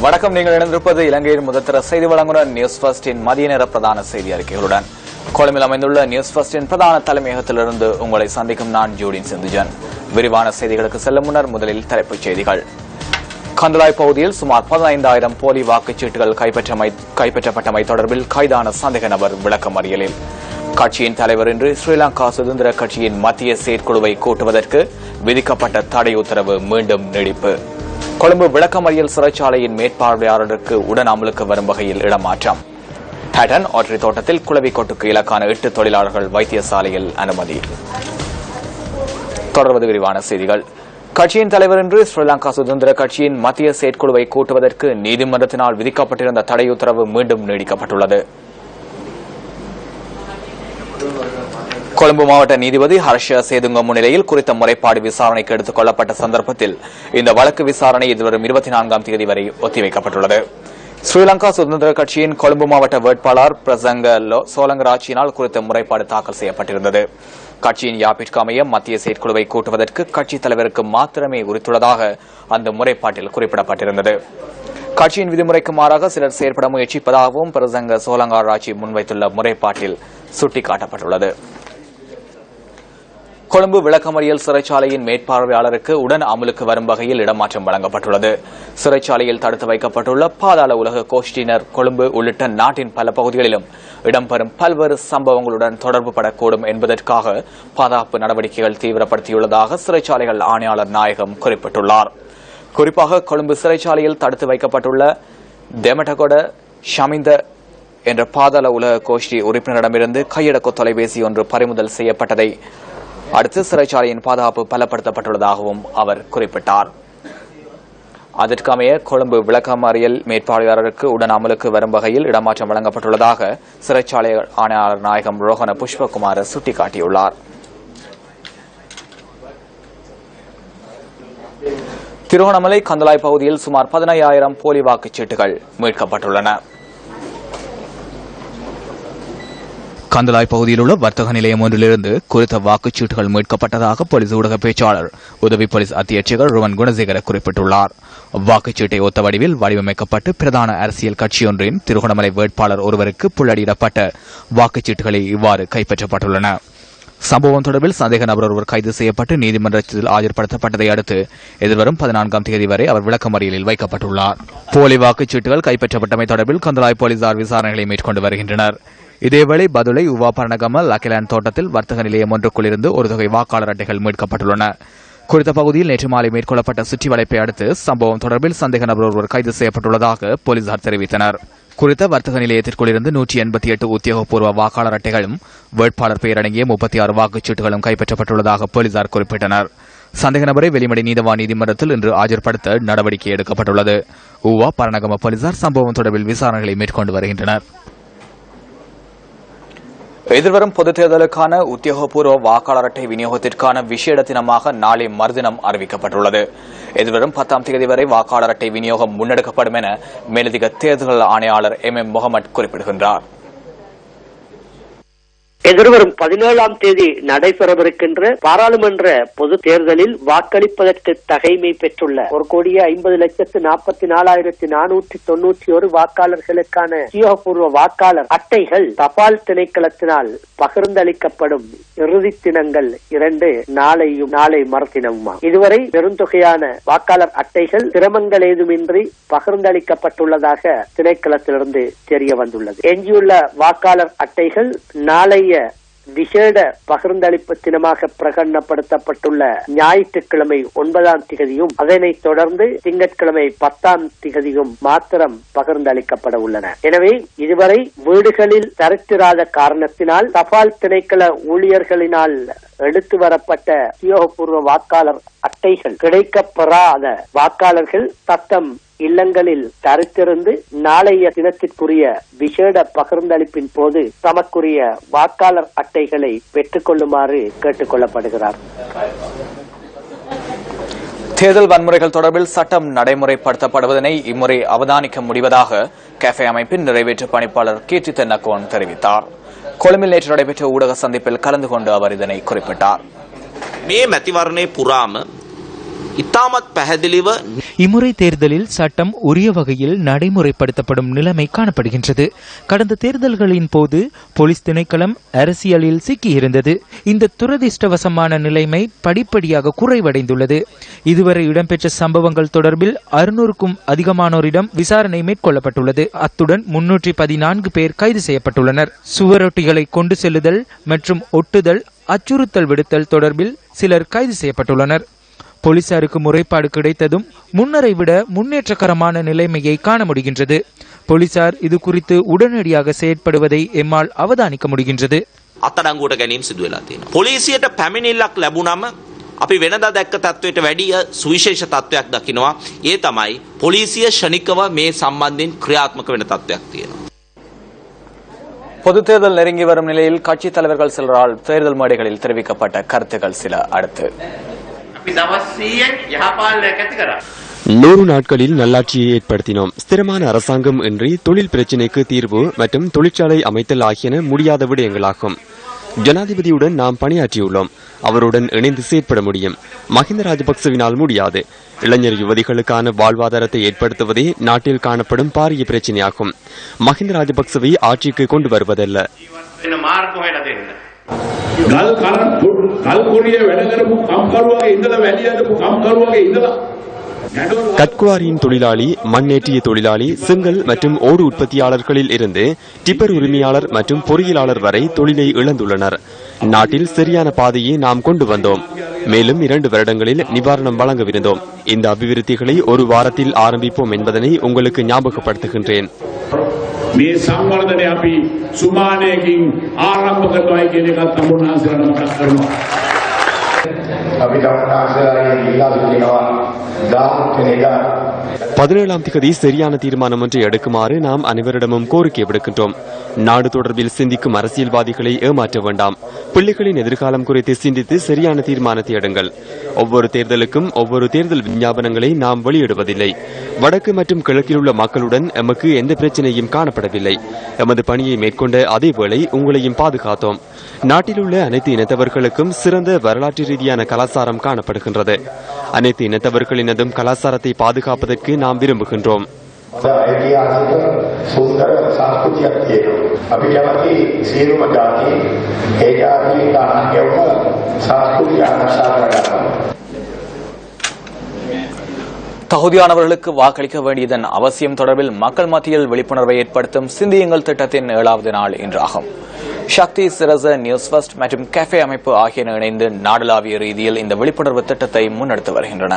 வணக்கம். நீங்கள் இணைந்திருப்பது இலங்கையின் முதற்தர செய்தி வழங்குனர் நியூஸ் ஃபர்ஸ்டின் மதிய நேர பிரதான செய்தி அறிக்கைகளுடன். கொழும்பில் அமைந்துள்ள நியூஸ் ஃபர்ஸ்டின் பிரதான தலைமையகத்திலிருந்து உங்களை சந்திக்கும் நான் ஜூடின் சிந்துஜன். விரிவான செய்திகளுக்கு செல்லும் முன்னர் முதலில் தலைப்புச் செய்திகள். கந்தளாய் பகுதியில் சுமார் 15,000 போலி வாக்குச்சீட்டுகள் கைப்பற்றப்பட்டமை தொடர்பில் கைதான சந்தேக நபர் விளக்கமறியலில். கட்சியின் தலைவர் இன்று ஸ்ரீலங்கா சுதந்திர கட்சியின் மத்திய செயற்குழுவை கூட்டுவதற்கு விதிக்கப்பட்ட தடை உத்தரவு மீண்டும் நீடிப்பு. கொழும்பு விளக்கமறியல் சிறைச்சாலையின் மேற்பார்வையாளருக்கு உடன் அமலுக்கு வரும் வகையில் இடமாற்றம். ஹேட்டன் ஆற்றிரி தோட்டத்தில் குளவிக்கொட்டுக்கு இலக்கான 8 தொழிலாளர்கள் வைத்தியசாலையில் அனுமதி. தொடர்வது விரிவான செய்திகள். கட்சியின் தலைவர் இன்று ஸ்ரீலங்கா சுதந்திர கட்சியின் மத்திய செயற்குழுவை கூட்டுவதற்கு நீதிமன்றத்தினால் விதிக்கப்பட்டிருந்த தடை உத்தரவு மீண்டும் நீடிக்கப்பட்டுள்ளது. கொழும்பு மாவட்ட நீதிபதி ஹர்ஷ சேதுங்க முன்னிலையில் குறித்த முறைப்பாடு விசாரணைக்கு எடுத்துக் கொள்ளப்பட்ட சந்தர்ப்பத்தில் இந்த வழக்கு விசாரணை எதிர்வரும் 24ஆம் தேதி வரை ஒத்திவைக்கப்பட்டுள்ளது. ஸ்ரீலங்கா சுதந்திர கட்சியின் கொழும்பு மாவட்ட வேட்பாளர் பிரசங்க சோலங்கராட்சியினால் குறித்த முறைப்பாடு தாக்கல் செய்யப்பட்டிருந்தது. கட்சியின் யாப்பிற்கு அமைய மத்திய செயற்குழுவை கூட்டுவதற்கு கட்சித் தலைவருக்கு மாத்திரமே உரித்துள்ளதாக அந்த முறைப்பாட்டில் குறிப்பிடப்பட்டிருந்தது. கட்சியின் விதிமுறைக்கு மாறாக சிலர் செயற்பட முயற்சிப்பதாகவும் பிரசங்க சோலங்கராட்சி முன்வைத்துள்ள முறைப்பாட்டில் சுட்டிக்காட்டப்பட்டுள்ளது. கொழும்பு விளக்கமறியல் சிறைச்சாலையின் மேற்பார்வையாளருக்கு உடன் அமலுக்கு வரும் வகையில் இடமாற்றம் வழங்கப்பட்டுள்ளது. சிறைச்சாலையில் தடுத்து வைக்கப்பட்டுள்ள பாதாள உலக கோஷ்டியினர் கொழும்பு உள்ளிட்ட நாட்டின் பல பகுதிகளிலும் இடம்பெறும் பல்வேறு சம்பவங்களுடன் தொடர்பு படக்கூடும் என்பதற்காக பாதுகாப்பு நடவடிக்கைகள் தீவிரப்படுத்தியுள்ளதாக சிறைச்சாலைகள் ஆணையாளர் நாயகம் குறிப்பிட்டுள்ளார். குறிப்பாக கொழும்பு சிறைச்சாலையில் தடுத்து வைக்கப்பட்டுள்ள தெமட்டகொட ஷமிந்த என்ற பாதாள உலக கோஷ்டி உறுப்பினரிடமிருந்து கையடக்க தொலைபேசி ஒன்று பறிமுதல் செய்யப்பட்டதை அடுத்து சிறைச்சாலையின் பாதுகாப்பு பலப்படுத்தப்பட்டுள்ளதாகவும் அவர் குறிப்பிட்டார். அதற்கமைய கொழும்பு விளக்கமறியல் மேற்பார்வையாளருக்கு உடன் அமலுக்கு வரும் வகையில் இடமாற்றம் வழங்கப்பட்டுள்ளதாக சிறைச்சாலை ஆணையாளர் நாயகம் ரோஹன புஷ்பகுமார் சுட்டிக்காட்டியுள்ளார். திருகோணமலை கந்தளாய் பகுதியில் சுமார் 15,000 போலி வாக்குச்சீட்டுகள் மீட்கப்பட்டுள்ளன. கந்தளாய் பகுதியில் உள்ள வர்த்தக நிலையம் ஒன்றிலிருந்து குறித்த வாக்குச்சீட்டுகள் மீட்கப்பட்டதாக போலீஸ் ஊடக பேச்சாளர் உதவி போலீஸ் அத்தியட்சகர் ருவன் குணசேகர குறிப்பிட்டுள்ளார். வாக்குச்சீட்டை ஒத்த வடிவில் வடிவமைக்கப்பட்டு பிரதான அரசியல் கட்சியொன்றின் திருகோணமலை வேட்பாளர் ஒருவருக்கு புள்ளடியிடப்பட்ட வாக்குச்சீட்டுகளை இவ்வாறு கைப்பற்றப்பட்டுள்ளன. சம்பவம் தொடர்பில் சந்தேக நபர் ஒருவர் கைது செய்யப்பட்டு நீதிமன்றத்தில் ஆஜர்படுத்தப்பட்டதை அடுத்து எதிர்வரும் 14ஆம் தேதி வரை அவர் விளக்கமறியலில் வைக்கப்பட்டுள்ளார். போலி வாக்குச்சீட்டுகள் கைப்பற்றப்பட்டமை தொடர்பில் கந்தளாய் போலீசார் விசாரணைகளை மேற்கொண்டு வருகின்றனர். இதேவேளை பதுளை உவா பரணகம லக்கிலாண்ட் தோட்டத்தில் வர்த்தக நிலையம் ஒன்றுக்குள் இருந்து ஒரு தொகை வாக்காளர் அட்டைகள் மீட்கப்பட்டுள்ளன. குறித்த பகுதியில் நேற்று மாலை மேற்கொள்ளப்பட்ட சுற்றி வளைப்பை அடுத்து சம்பவம் தொடர்பில் சந்தேக நபர் ஒருவர் கைது செய்யப்பட்டுள்ளதாக போலீசார் தெரிவித்தனர். குறித்த வர்த்தக நிலையத்திற்குள் இருந்து 188 உத்தியோகபூர்வ வாக்காளர் அட்டைகளும் வேட்பாளர் பெயர் அடங்கிய 36 வாக்குச்சீட்டுகளும் கைப்பற்றப்பட்டுள்ளதாக போலீசார் குறிப்பிட்டனர். சந்தேக நபரை வெளிமடை நீதவான் நீதிமன்றத்தில் இன்று ஆஜர்படுத்த நடவடிக்கை எடுக்கப்பட்டுள்ளது. உவா பரணகம போலீசார் சம்பவம் தொடர்பில் விசாரணைகளை மேற்கொண்டு வருகின்றனர். எதிர்வரும் பொதுத் தேர்தலுக்கான உத்தியோகபூர்வ வாக்காளர் அட்டை விநியோகத்திற்கான விசேட தினமாக நாளை மறுதினம் அறிவிக்கப்பட்டுள்ளது. எதிர்வரும் 10ஆம் தேதி வரை வாக்காளர் அட்டை விநியோகம் முன்னெடுக்கப்படும் என மேலதிக தேர்தல் ஆணையாளர் MM முகமது குறிப்பிடுகின்றார். எதிர்வரும் 17ஆம் தேதி நடைபெறவிருக்கின்ற பாராளுமன்ற பொது தேர்தலில் வாக்களிப்பதற்கு தகைமை பெற்றுள்ள 1,50,44,491 வாக்காளர்களுக்கான உத்தியோகபூர்வ வாக்காளர் அட்டைகள் தபால் திணைக்களத்தினால் பகிர்ந்தளிக்கப்படும் இறுதி தினங்கள் 2 நாளையும் நாளை மறுதினமுமா. இதுவரை பெருந்தொகையான வாக்காளர் அட்டைகள் சிரமங்கள் ஏதுமின்றி பகிர்ந்தளிக்கப்பட்டுள்ளதாக திணைக்களத்திலிருந்து தெரிய வந்துள்ளது. எஞ்சியுள்ள வாக்காளர் அட்டைகள் நாளைய விசேட பகிர்ந்தளிப்பு தினமாக பிரகடனப்படுத்தப்பட்டுள்ள ஞாயிற்றுக்கிழமை 9ஆம் திகதியும் அதனைத் தொடர்ந்து திங்கட்கிழமை 10ஆம் திகதியும் மாத்திரம் பகிர்ந்தளிக்கப்பட உள்ளன. எனவே இதுவரை வீடுகளில் தரித்திராத காரணத்தினால் தபால் திணைக்கள ஊழியர்களினால் எடுத்து வரப்பட்ட உத்தியோகபூர்வ வாக்காளர் அட்டைகள் கிடைக்கப்பெறாத வாக்காளர்கள் தத்தம் இல்லங்களில் தரித்திருந்து நாளைய தினத்திற்குரிய விசேட பகிர்ந்தளிப்பின் போது தமக்குரிய வாக்காளர் அட்டைகளை பெற்றுக் கொள்ளுமாறு கேட்டுக் கொள்ளப்படுகிறார். தேர்தல் வன்முறைகள் தொடர்பில் சட்டம் நடைமுறைப்படுத்தப்படுவதனை இம்முறை அவதானிக்க முடிவதாக கேஃபே அமைப்பின் நிறைவேற்று பணிப்பாளர் கீர்த்தி தென்னக்கோன் தெரிவித்தார். கொழும்பில் நேற்று நடைபெற்ற ஊடக சந்திப்பில் கலந்து கொண்டு அவர் இதனை குறிப்பிட்டார். මේ මැතිවරණය පුරාම ඉතාමත් පැහැදිලිව இம்முறை தேர்தலில் சட்டம் உரிய வகையில் நடைமுறைப்படுத்தப்படும் நிலைமை காணப்படுகின்றது. கடந்த தேர்தல்களின் போது போலீஸ் திணைக்களம் அரசியலில் சிக்கியிருந்தது. இந்த துரதிர்ஷ்டவசமான நிலைமை படிப்படியாக குறைவடைந்துள்ளது. இதுவரை இடம்பெற்ற சம்பவங்கள் தொடர்பில் 600க்கும் அதிகமானோரிடம் விசாரணை மேற்கொள்ளப்பட்டுள்ளது. அத்துடன் 314 பேர் கைது செய்யப்பட்டுள்ளனர். சுவரொட்டிகளை கொண்டு செல்லுதல் மற்றும் ஒட்டுதல், அச்சுறுத்தல் விடுத்தல் தொடர்பில் சிலர் கைது செய்யப்பட்டுள்ளனர். போலீசாருக்கு முறைப்பாடு கிடைத்ததும் முன்னரை விட முன்னேற்றகரமான நிலைமையை காண முடிகின்றது. போலீசார் இது குறித்து உடனடியாக செயற்படுவதை எம்மால் அவதானிக்க முடிகின்றது. අත්අඩංගුවට ගැනීම සිදු වෙලා තියෙනවා. පොලිසියට පැමිණිල්ලක් ලැබුණම අපි වෙනදා දැක්ක තත්වයට වැඩිය සුවිශේෂ තත්වයක් දකිනවා. ඒ තමයි පොලිසිය ශනිකව මේ සම්බන්ධයෙන් ක්‍රියාත්මක වෙන තත්වයක් තියෙනවා. பொது தேர்தல் நெருங்கி வரும் நிலையில் கட்சித் தலைவர்கள் சிலரால் தேர்தல் மேடைகளில் தெரிவிக்கப்பட்ட கருத்துக்கள் சில அடுத்து. 100 நாட்களில் நல்லாட்சியை ஏற்படுத்தினோம். ஸ்திரமான அரசாங்கம் இன்றி தொழில் பிரச்சினைக்கு தீர்வு மற்றும் தொழிற்சாலை அமைத்தல் ஆகியன முடியாத விடயங்களாகும். ஜனாதிபதியுடன் நாம் பணியாற்றியுள்ளோம். அவருடன் இணைந்து செயற்பட முடியும். மஹிந்த ராஜபக்சவினால் முடியாது. இளைஞர் யுவதிகளுக்கான வாழ்வாதாரத்தை ஏற்படுத்துவதே நாட்டில் காணப்படும் பாரிய பிரச்சினையாகும். மஹிந்த ராஜபக்சவை ஆட்சிக்கு கொண்டு வருவதல்ல. கட்குவாரியின் தொழிலாளி, மண்ணேற்றிய தொழிலாளி, செங்கல் மற்றும் ஓடு உற்பத்தியாளர்களில் இருந்து டிப்பர் உரிமையாளர் மற்றும் பொறியியலாளர் வரை தொழிலை இழந்துள்ளனர். நாட்டில் சரியான பாதையை நாம் கொண்டு வந்தோம். மேலும் 2 வருடங்களில் நிவாரணம் வழங்கவிருந்தோம். இந்த அபிவிருத்திகளை ஒரு வாரத்தில் ஆரம்பிப்போம் என்பதனை உங்களுக்கு ஞாபகப்படுத்துகின்றேன். මේ සංවර්ධනය අපි සුමානයකින් ආරම්භ කරනවා කියන එකත් තමුන්නාන්සේලා මතක් කරනවා. අපි තමුන්නාන්සේලාගෙන් ඉල්ලා සිටිනවා 17ஆம் தேதி சரியான தீர்மானம் ஒன்றை எடுக்குமாறு நாம் அனைவரிடமும் கோரிக்கை விடுக்கின்றோம். நாடு தொடர்பில் சிந்திக்கும் அரசியல்வாதிகளை ஏமாற்ற வேண்டாம். பிள்ளைகளின் எதிர்காலம் குறித்து சிந்தித்து சரியான தீர்மானத்தை எடுங்கள். ஒவ்வொரு தேர்தலுக்கும் ஒவ்வொரு தேர்தல் விஞ்ஞாபனங்களை நாம் வெளியிடுவதில்லை. வடக்கு மற்றும் கிழக்கில் உள்ள மக்களுடன் எமக்கு எந்த பிரச்சனையும் காணப்படவில்லை. எமது பணியை மேற்கொண்ட அதேவேளை உங்களையும் பாதுகாத்தோம். நாட்டில் உள்ள அனைத்து இனத்தவர்களுக்கும் சிறந்த வரலாற்று ரீதியான கலாச்சாரம் காணப்படுகின்றது. அனைத்து இனத்தவர்களினதும் கலாச்சாரத்தை பாதுகாப்பதற்கு நாம் விரும்புகின்றோம். தகுதியானவர்களுக்கு வாக்களிக்க வேண்டியதன் அவசியம் தொடர்பில் மக்கள் மத்தியில் விழிப்புணர்வை ஏற்படுத்தும் சிந்தியுங்கள் திட்டத்தின் 7வது நாள் இன்றாகும். சக்தி, சிரச, நியூஸ் ஃபர்ஸ்ட் மற்றும் கஃபே அமைப்பு ஆகியன இணைந்து நாடளாவிய ரீதியில் இந்த விழிப்புணர்வு திட்டத்தை முன்னெடுத்து வருகின்றன.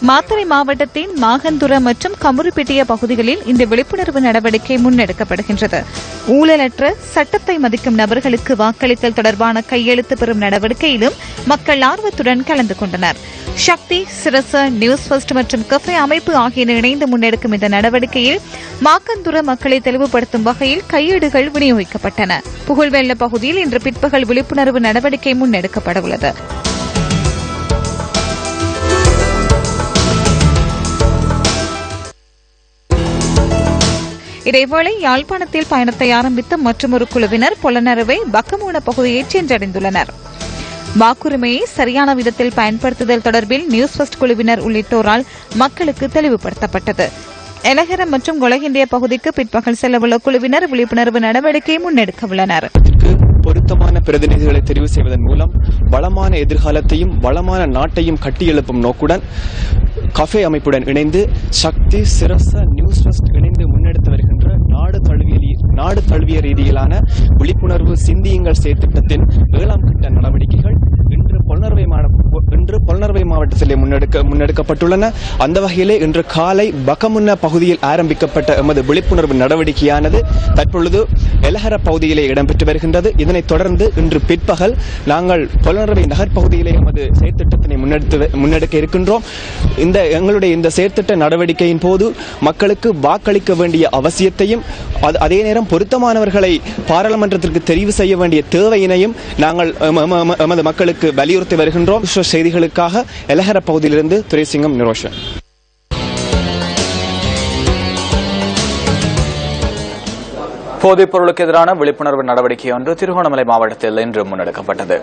மாத்தறை மாவட்டத்தின் மாகந்துர மற்றும் கமுருப்பிட்டிய பகுதிகளில் இந்த விழிப்புணர்வு நடவடிக்கை முன்னெடுக்கப்படுகின்றது. ஊழலற்ற சட்டத்தை மதிக்கும் நபர்களுக்கு வாக்களித்தல் தொடர்பான கையெழுத்து பெறும் நடவடிக்கையிலும் மக்கள் ஆர்வத்துடன் கலந்து கொண்டனர். சக்தி, சிரச, நியூஸ் ஃபர்ஸ்ட் மற்றும் கஃபே அமைப்பு ஆகியன இணைந்து முன்னெடுக்கும் இந்த நடவடிக்கையில் மாக்கந்துர மக்களை தெளிவுபடுத்தும் வகையில் கையேடுகள் விநியோகிக்கப்பட்டன. புகழ்வெள்ள பகுதியில் இன்று பிற்பகல் விழிப்புணர்வு நடவடிக்கை முன்னெடுக்கப்பட உள்ளது. இதேவேளை யாழ்ப்பாணத்தில் பயணத்தை ஆரம்பித்த மற்றொரு குழுவினர் பொலனறுவை பக்கமூன பகுதியை சென்றடைந்துள்ளனர். வாக்குரிமையை சரியான விதத்தில் பயன்படுத்துதல் தொடர்பில் நியூஸ் ஃபர்ஸ்ட் குழுவினர் உள்ளிட்டோரால் மக்களுக்கு தெளிவுபடுத்தப்பட்டது. எலகரம் மற்றும் கொலகிண்டிய பகுதிக்கு பிற்பகல் செல்லவுள்ள குழுவினர் விழிப்புணர்வு நடவடிக்கை முன்னெடுக்க உள்ளனர். பொருத்தமான பிரதிநிதிகளை தெரிவு செய்வதன் மூலம் வளமான எதிர்காலத்தையும் வளமான நாட்டையும் கட்டியெழுப்பும் நோக்குடன் கஃபே அமைப்புடன் இணைந்து சக்தி, சிரச, நியூஸ் ஃபர்ஸ்ட் இணைந்து முன்னெடுத்து வருகின்ற நாடு தழுவிய ரீதியிலான விழிப்புணர்வு சிந்தியுங்கள் செயற்திட்டத்தின் 7ஆம் கட்ட நடவடிக்கைகள் இன்று பொலனறுவை மாவட்டத்திலே முன்னெடுக்கப்பட்டுள்ளன. அந்த வகையிலே இன்று காலை பக்கமுன்ன பகுதியில் ஆரம்பிக்கப்பட்ட எமது விழிப்புணர்வு நடவடிக்கையானது தற்பொழுது எலஹர பகுதியிலே இடம்பெற்று வருகின்றது. இதனைத் தொடர்ந்து இன்று பிற்பகல் நாங்கள் பொலனறுவை நகர் பகுதியிலே எமது செயற்திட்டத்தினை முன்னெடுக்க இருக்கின்றோம். எங்களுடைய இந்த செயற்திட்ட நடவடிக்கையின் போது மக்களுக்கு வாக்களிக்க வேண்டிய அவசியத்தையும் அதே நேரம் பொருத்தமானவர்களை பாராளுமன்றத்திற்கு தெரிவு செய்ய வேண்டிய தேவையினையும் நாங்கள் எமது மக்களுக்கு வலியுறுத்தி வருகின்றோம். செய்திகளுக்காக எலஹர பகுதியிலிருந்து துரைசிங்கம், நிரோஷன். போதைப் பொருளுக்கு எதிரான விழிப்புணர்வு நடவடிக்கை ஒன்று திருகோணமலை மாவட்டத்தில் இன்று முன்னெடுக்கப்பட்டது.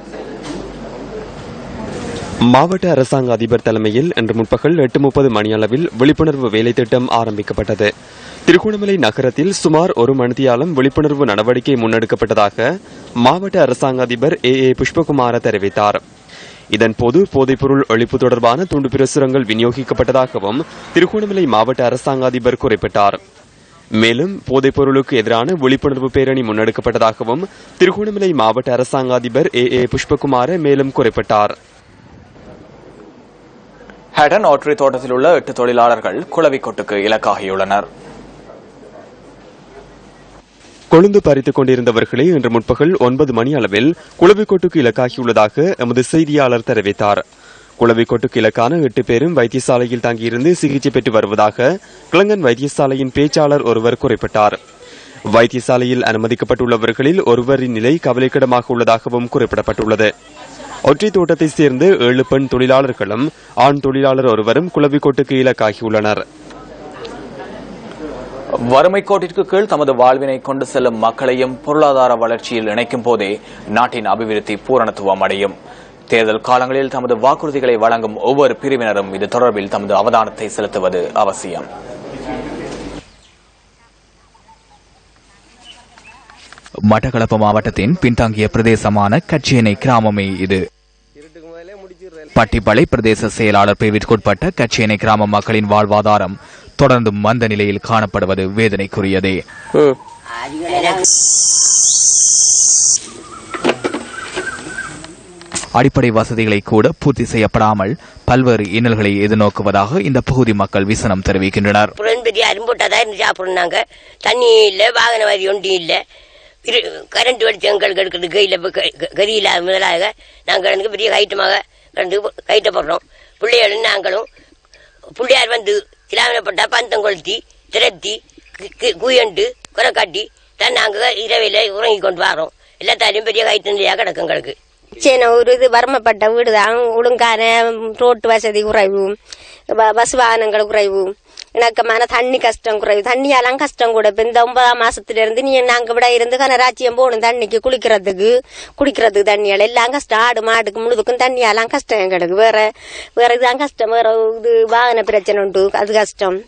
மாவட்ட அரசாங்க அதிபர் தலைமையில் இன்று முற்பகல் 8:30 மணியளவில் விழிப்புணர்வு வேலை திட்டம் ஆரம்பிக்கப்பட்டது. திருகோணமலை நகரத்தில் சுமார் 1 மணித்தியாலம் விழிப்புணர்வு நடவடிக்கை முன்னெடுக்கப்பட்டதாக மாவட்ட அரசாங்க அதிபர் ஏ புஷ்பகுமார தெரிவித்தார். இதன்போது போதைப்பொருள் ஒழிப்பு தொடர்பான துண்டு பிரசுரங்கள் விநியோகிக்கப்பட்டதாகவும் திருகோணமலை மாவட்ட அரசாங்க அதிபர் குறிப்பிட்டார். மேலும் போதைப் பொருளுக்கு எதிரான விழிப்புணர்வு பேரணி முன்னெடுக்கப்பட்டதாகவும் திருகோணமலை மாவட்ட அரசாங்க அதிபர் ஏ புஷ்பகுமார மேலும் குறிப்பிட்டார். ஹேடன் ஆட்ரி தோட்டத்தில் உள்ள 8 தொழிலாளர்கள் குளவிக்கொட்டுக்கு இலக்காகியுள்ளனர். கொழுந்து பறித்துக் கொண்டிருந்தவர்களை இன்று முற்பகல் 9 மணி அளவில் குளவிக்கொட்டுக்கு இலக்காகியுள்ளதாக எமது செய்தியாளர் தெரிவித்தார். குளவிக்கொட்டுக்கு இலக்கான 8 பேரும் வைத்தியசாலையில் தங்கியிருந்து சிகிச்சை பெற்று வருவதாக கிளங்கன் வைத்தியசாலையின் பேச்சாளர் ஒருவர் குறிப்பிட்டார். வைத்தியசாலையில் அனுமதிக்கப்பட்டுள்ளவர்களில் ஒருவரின் நிலை கவலைக்கிடமாக உள்ளதாகவும் குறிப்பிடப்பட்டுள்ளது. ஒற்றை தோட்டத்தை சேர்ந்து 7 பெண் தொழிலாளர்களும் ஆண் தொழிலாளர் ஒருவரும் குளவிக்கோட்டுக்கு இலக்காகியுள்ளனர். வறுமை கோட்டிற்கு கீழ் தமது வாழ்வினை கொண்டு செல்லும் மக்களையும் பொருளாதார வளர்ச்சியில் இணைக்கும் போதே நாட்டின் அபிவிருத்தி பூரணத்துவம் அடையும். தேர்தல் காலங்களில் தமது வாக்குறுதிகளை வழங்கும் ஒவ்வொரு பிரிவினரும் இது தொடர்பில் தமது அவதானத்தை செலுத்துவது அவசியம். மட்டக்களப்பு மாவட்டத்தின் பின்தங்கிய பிரதேசமான கச்சேனை கிராமமே இது. பட்டிப்பளை பிரதேச செயலாளர் பிரிவிற்குட்பட்ட கச்சேனை கிராம மக்களின் வாழ்வாதாரம் தொடர்ந்து மந்த நிலையில் காணப்படுவது வேதனைக்குரியதே. அடிப்படை வசதிகளை கூட பூர்த்தி செய்யப்படாமல் பல்வேறு இன்னல்களை எதிர்நோக்குவதாக இந்த பகுதி மக்கள் விசனம் தெரிவிக்கின்றனர். தண்ணி இல்ல, வாகன வரி ஒன்றும் இல்ல, கரண்ட் வெளிச்சங்களுக்கு எடுக்கிறது கையில கரியில முதலாக நாங்கள் பெரிய கைட்டமாக கைட்டப்படுறோம். பிள்ளைகளும் நாங்களும் பிள்ளையார் வந்து கிளாமப்பட்டா பந்தம் கொளுத்தி திரத்தி குயண்டு குறை காட்டி தான் நாங்கள் இரவையில உறங்கி கொண்டு வரோம். எல்லாத்தாலையும் பெரிய கைட்டு நிலையாக கிடக்கும் எங்களுக்கு. சரி, ஒரு இது வரமப்பட்ட வீடு தான். ஒழுங்கான ரோட்டு வசதி குறைவு, பஸ் வாகனங்கள் குறைவு, இணக்கமான தண்ணி கஷ்டம் குறைவு. தண்ணியெல்லாம் கஷ்டம் கூட. இப்ப இந்த 9ஆம் மாசத்துல இருந்து நாங்க விட இருந்து கனராட்சியம் போகணும் தண்ணிக்கு குடிக்கிறதுக்கு தண்ணியால எல்லாம் கஷ்டம். ஆடு மாடுக்கு முழுதுக்கும் தண்ணியெல்லாம் கஷ்டம் கிடக்கு. வேற இதுதான் கஷ்டம். வேற இது வாகன பிரச்சனை உண்டு, அது கஷ்டம்.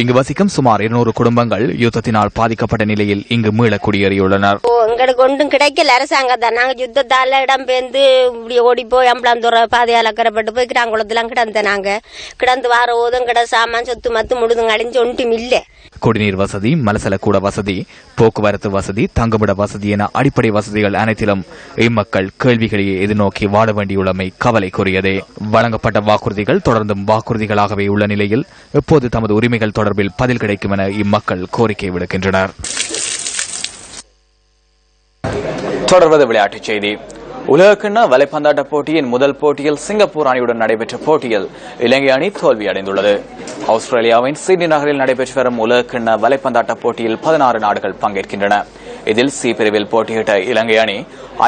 இங்கு வசிக்கும் சுமார் 200 குடும்பங்கள் யுத்தத்தினால் பாதிக்கப்பட்ட நிலையில் இங்கு மீள குடியேறியுள்ளனர். எங்களுக்கு ஒன்றும் கிடைக்கல. அரசாங்கம் தான். நாங்க யுத்தத்தால இடம்பெயர்ந்து இப்படி ஓடி போய் அம்பலாந்துறை பாதையால் அக்கறைப்பட்டு போய் கிராங்குளத்துலாம் கிடந்த நாங்க கிடந்து வார ஓதும் கிட சாமான் சொத்து மத்து முழுதுங்க அழிஞ்சு ஒன்றும் இல்லை. குடிநீர் வசதி, மலசலக்கூட வசதி, போக்குவரத்து வசதி, தங்குமிட வசதி என அடிப்படை வசதிகள் அனைத்திலும் இம்மக்கள் கேள்விகளையே எதிர்நோக்கி வாழ வேண்டியுள்ளமை கவலைக்குரியதே. வழங்கப்பட்ட வாக்குறுதிகள் தொடர்ந்தும் வாக்குறுதிகளாகவே உள்ள நிலையில் எப்போது தமது உரிமைகள் தொடர்பில் பதில் கிடைக்கும் என இம்மக்கள் கோரிக்கை விடுக்கின்றனர். தொடர்வது விளையாட்டுச் செய்தி. உலகக்கிண்ண வலைப்பந்தாட்ட போட்டியின் முதல் போட்டியில் சிங்கப்பூர் அணியுடன் நடைபெற்ற போட்டியில் இலங்கை அணி தோல்வியடைந்துள்ளது. ஆஸ்திரேலியாவின் சிட்னி நகரில் நடைபெற்று வரும் உலகக்கிண்ண வலைப்பந்தாட்ட போட்டியில் 16 நாடுகள் பங்கேற்கின்றன. இதில் சி பிரிவில் போட்டியிட்ட இலங்கை அணி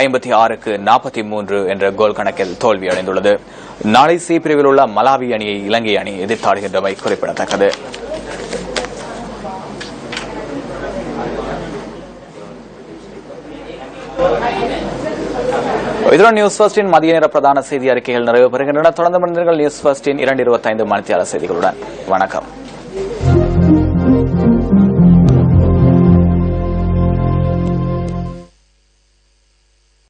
56-43 என்ற கோல் கணக்கில் தோல்வியடைந்துள்ளது. நாளை சி பிரிவில் உள்ள மலாவி அணியை இலங்கை அணி எதிர்த்தாடுகின்றமை குறிப்பிடத்தக்கது. இதுடன் நியூஸ் ஃபர்ஸ்டின் மதிய நேர பிரதான செய்தி அறிக்கைகள் நிறைவு பெறுகின்றன. தொடர்ந்து நியூஸ் ஃபர்ஸ்டின் 2:25 மணித்தியால செய்திகளுடன். வணக்கம்.